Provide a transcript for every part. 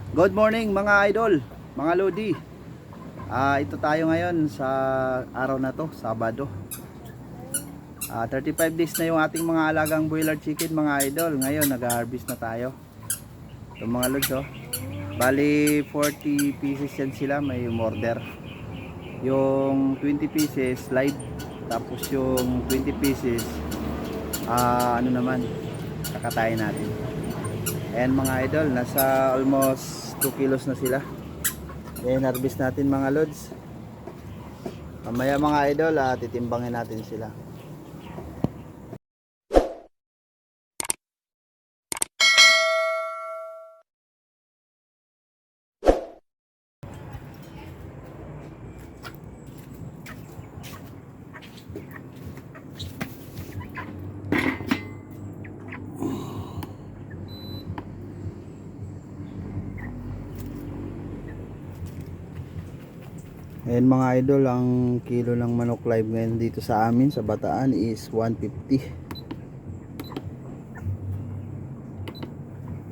Good morning mga idol, mga lodi. Ito tayo ngayon sa araw na to, Sabado. 35 days na yung ating mga alagang broiler chicken mga idol. Ngayon nag-harvest na tayo. Itong mga lods oh. Bali 40 pieces yan sila, may order. Yung 20 pieces live, tapos yung 20 pieces ano naman, kakatayin natin. And mga idol, nasa almost 2 kilos na sila. Ayan, harvest natin mga lods. Mamaya mga idol, titimbangin natin sila. Ayan mga idol, ang kilo ng manok live ngayon dito sa amin sa Bataan is 150.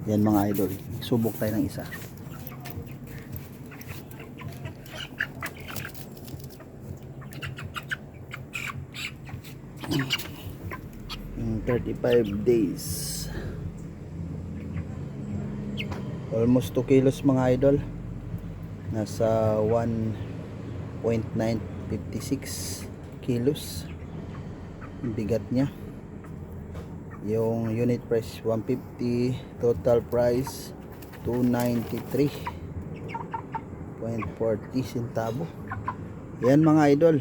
Yan mga idol, subok tayo ng isa. In 35 days, almost 2 kilos mga idol. Nasa 1.956 kilos ang bigat niya. Yung unit price 150, total price 293.40 centavo. Yan mga idol,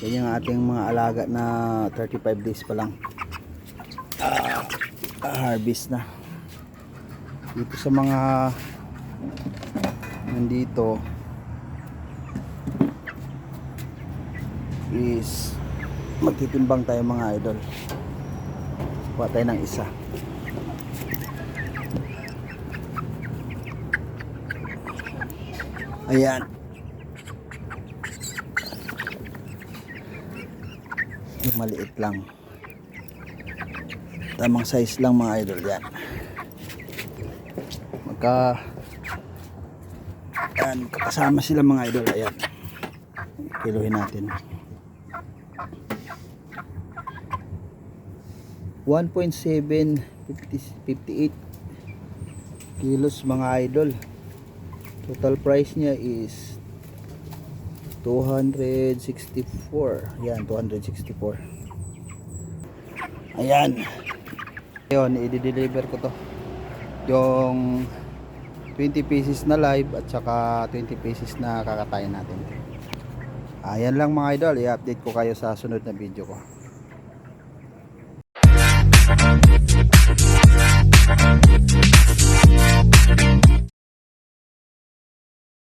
yan yung ating mga alaga na 35 days pa lang harvest na. Dito sa mga nandito is magtitimbang tayo mga idol. Kuha tayo ng isa. Ayan, yung maliit lang, tamang size lang mga idol. Yan, magkakasama sila mga idol. Ayan, kiluhin natin. 1.758 kilos mga idol. Total price niya is 264. Yan, 264. Ayan, yun, i-deliver ko to, yung 20 pieces na live at saka 20 pieces na kakatayin natin. Ayan lang mga idol, i-update ko kayo sa sunod na video ko.